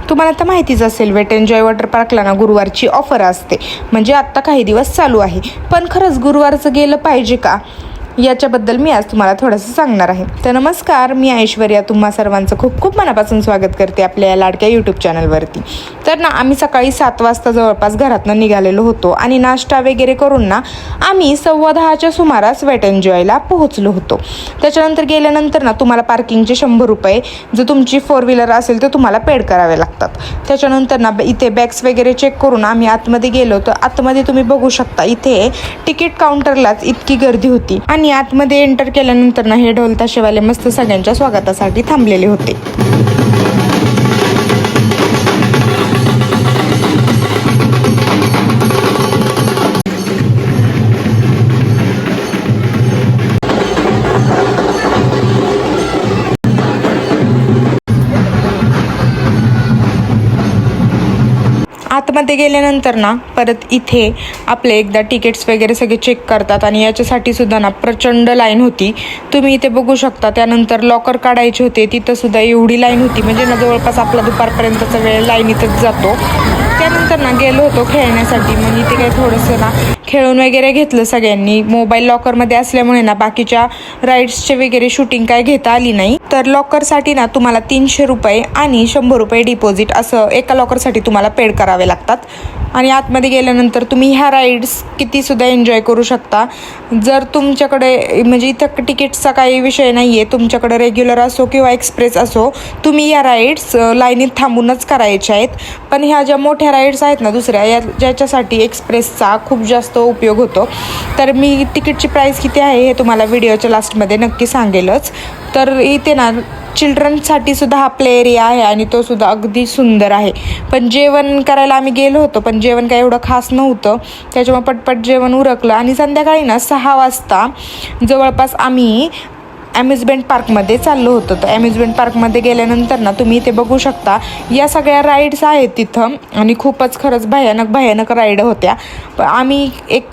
तुम्हाला तर माहितीच असेल, वेट एन्जॉय वॉटर पार्कला ना गुरुवारची ऑफर असते, म्हणजे आत्ता काही दिवस चालू आहे. पण खरंच गुरुवारचं गेलं पाहिजे का, याच्याबद्दल मी आज तुम्हाला थोडंसं सांगणार आहे. तर नमस्कार, मी ऐश्वर्या तुम्हा सर्वांचं खूप खूप मनापासून स्वागत करते आपल्या या लाडक्या यूट्यूब चॅनलवरती. तर ना आम्ही सकाळी 7 वाजता जवळपास घरातनं निघालेलो होतो आणि नाश्ता वगैरे करून ना आम्ही 10:15च्या सुमारास वेट एन्जॉयला पोहोचलो होतो. त्याच्यानंतर गेल्यानंतर ना तुम्हाला पार्किंगचे 100 रुपये, जर तुमची 4 व्हीलर असेल तर तुम्हाला पेड करावे लागतात. त्याच्यानंतर ना इथे बॅग्स वगैरे चेक करून आम्ही आतमध्ये गेलो. तर आतमध्ये तुम्ही बघू शकता, इथे तिकीट काउंटरलाच इतकी गर्दी होती आणि आतमध्ये एंटर केल्यानंतर ना हे ढोल ताशेवाले मस्त सगळ्यांच्या स्वागतासाठी थांबलेले होते. आतमध्ये गेल्यानंतर ना परत इथे आपले एकदा तिकीट्स वगैरे सगळे चेक करतात आणि याच्यासाठी सुद्धा ना प्रचंड लाईन होती. तुम्ही इथे बघू शकता. त्यानंतर लॉकर काढायचे होते, तिथं सुद्धा एवढी लाईन होती, म्हणजे ना जवळपास आपला दुपारपर्यंतचा वेळ लाईनीतच जातो. त्यानंतर ना गेलो होतो खेळण्यासाठी, मग इथे काही थोडंसं ना खेळून वगैरे घेतलं सगळ्यांनी. मोबाईल लॉकरमध्ये असल्यामुळे ना बाकीच्या राईड्सचे वगैरे शूटिंग काय घेता आली नाही. तर लॉकरसाठी ना तुम्हाला 300 रुपये आणि 100 रुपये डिपॉझिट असं एका लॉकरसाठी तुम्हाला पेड करावे लागतात. आणि आतमध्ये गेल्यानंतर तुम्ही ह्या राईड्स कितीसुद्धा एन्जॉय करू शकता. जर तुमच्याकडे म्हणजे इथं तिकीट्सचा काही विषय नाही आहे, तुमच्याकडे रेग्युलर असो किंवा एक्सप्रेस असो, तुम्ही या राईड्स लाईनीत थांबूनच करायच्या आहेत. पण ह्या ज्या मोठ्या राईड्स आहेत ना दुसऱ्या, ज्याच्यासाठी एक्सप्रेसचा खूप जास्त उपयोग होतो. तर मी तिकीटची प्राईस किती आहे हे तुम्हाला व्हिडिओच्या लास्टमध्ये नक्की सांगेलच. तर इथे ना चिल्ड्रनसाठी सुद्धा हा प्ले एरिया आहे आणि तो सुद्धा अगदी सुंदर आहे. पण जेवण करायला आम्ही गेलो होतो, पण जेवण काही एवढं खास नव्हतं, त्याच्यामुळे पटपट जेवण उरकलं. आणि संध्याकाळी ना 6 वाजता जवळपास आम्ही अम्युजमेंट पार्कमध्ये चाललो होतो. तर अम्युजमेंट पार्कमध्ये गेल्यानंतर ना तुम्ही इथे बघू शकता, या सगळ्या राईड्स आहेत तिथं आणि खूपच खरंच भयानक राईड होत्या. आम्ही एक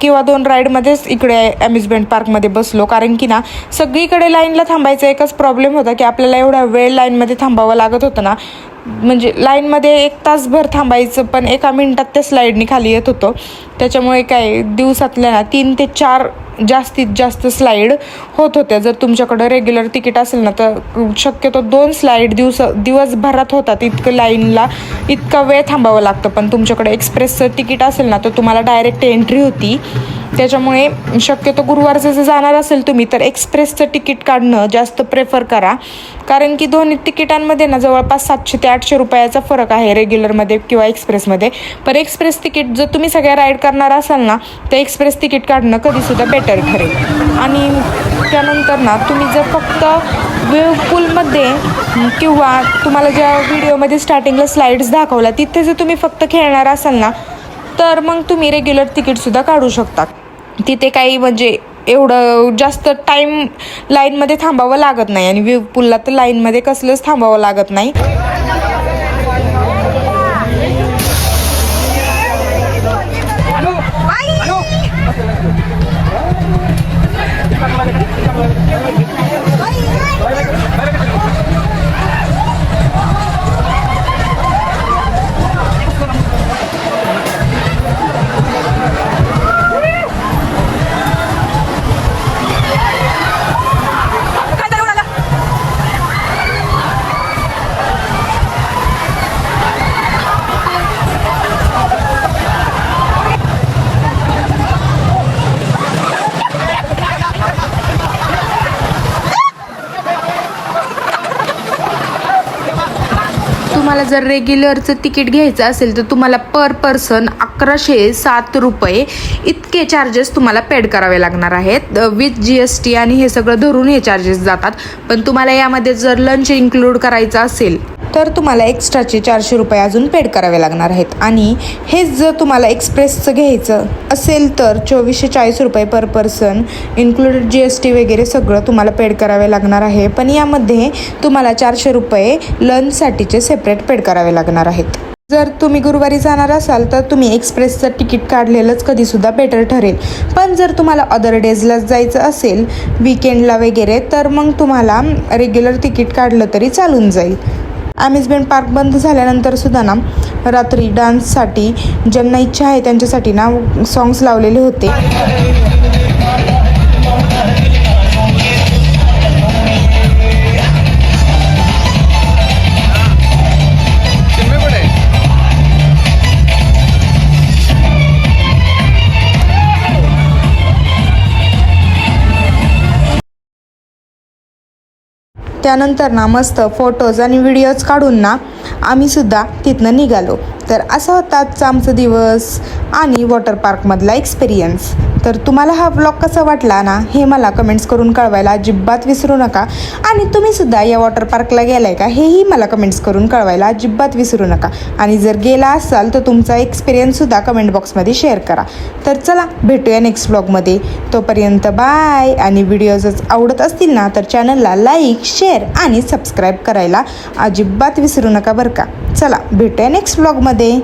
किंवा 2 राईडमध्येच इकडे अम्युजमेंट पार्कमध्ये बसलो, कारण की ना सगळीकडे लाईनला थांबायचा एकच प्रॉब्लेम होता की आपल्याला एवढा वेळ लाईनमध्ये थांबावं लागत होतं ना, म्हणजे लाईनमध्ये 1 तासभर थांबायचं, पण 1 मिनिटात त्या स्लाईडनी खाली येत होतो. त्याच्यामुळे काय दिवसातल्या ना 3 ते 4 जास्तीत जास्त स्लाईड होत होत्या. जर तुमच्याकडं रेग्युलर तिकीट असेल ना तर शक्यतो 2 स्लाईड दिवसभरात होतात. इतकं लाईनला इतका वेळ थांबावं लागतं. पण तुमच्याकडे एक्सप्रेसचं तिकीट असेल ना तर तुम्हाला डायरेक्ट एंट्री होती. त्याच्यामुळे शक्यतो गुरुवारचं जर जाणार असेल तुम्ही तर एक्सप्रेसचं तिकीट काढणं जास्त प्रेफर करा, कारण की दोन्ही तिकिटांमध्ये ना जवळपास 700 ते 800 रुपयाचा फरक आहे रेग्युलरमध्ये किंवा एक्सप्रेसमध्ये. पण एक्सप्रेस तिकीट जर तुम्ही सगळ्या राईड करणार असाल ना तर एक्सप्रेस तिकीट काढणं कधीसुद्धा बेटर ठरेल. आणि त्यानंतर ना तुम्ही जर फक्त वेव्ह पूलमध्ये किंवा तुम्हाला ज्या व्हिडिओमध्ये स्टार्टिंगला स्लाईड्स दाखवल्या तिथे जर तुम्ही फक्त खेळणार असाल ना तर मग तुम्ही रेग्युलर तिकीटसुद्धा काढू शकता. तिथे काही म्हणजे एवढं जास्त टाईम लाईनमध्ये थांबावं लागत नाही आणि वेव्ह पूलला तर लाईनमध्ये कसलंच थांबावं लागत नाही. तुम्हाला जर रेग्युलरचं तिकीट घ्यायचं असेल तर तुम्हाला पर पर्सन 1107 रुपये इतके चार्जेस तुम्हाला पेड करावे लागणार आहेत. विथ GST आणि हे सगळं धरून हे चार्जेस जातात. पण तुम्हाला यामध्ये जर लंच इन्क्लूड करायचं असेल तर तुम्हाला एक्स्ट्राचे 400 रुपये अजून पेड करावे लागणार आहेत. आणि हेच जर तुम्हाला एक्सप्रेसचं घ्यायचं असेल तर 2440 रुपये पर पर्सन इन्क्लुडेड GST वगैरे सगळं तुम्हाला पेड करावे लागणार आहे. पण यामध्ये तुम्हाला 400 रुपये लंचसाठीचे सेपरेट पेड करावे लागणार आहेत. जर तुम्ही गुरुवारी जाणार असाल तर तुम्ही एक्सप्रेसचं तिकीट काढलेलंच कधीसुद्धा बेटर ठरेल. पण जर तुम्हाला अदर डेजला जायचं असेल वीकेंडला वगैरे तर मग तुम्हाला रेग्युलर तिकीट काढलं तरी चालून जाईल. अम्युजमेंट पार्क बंद झाल्यानंतर सुद्धा ना रात्री डान्ससाठी ज्यांना इच्छा आहे त्यांच्यासाठी ना सॉंग्स लावलेले होते. त्यानंतर ना मस्त फोटोज आणि व्हिडिओज काढून ना आम्ही सुद्धा तिथनं निघालो. तर असा होता आजचा आमचा दिवस आणि वॉटर पार्कमधला एक्सपिरियन्स. तर तुम्हाला हा व्लॉग कसा वाटला ना हे मला कमेंट्स करून कळवायला अजिबात विसरू नका. आणि तुम्हीसुद्धा या वॉटर पार्कला गेलाय का हेही मला कमेंट्स करून कळवायला अजिबात विसरू नका. आणि जर गेला असाल तर तुमचा एक्सपिरियन्ससुद्धा कमेंट बॉक्समध्ये शेअर करा. तर चला भेटूया नेक्स्ट व्लॉगमध्ये. तोपर्यंत बाय. आणि व्हिडिओज आवडत असतील ना तर चॅनलला लाईक, शेअर आणि सबस्क्राईब करायला अजिबात विसरू नका बरं का. चला भेटूया नेक्स्ट व्लॉगमध्ये.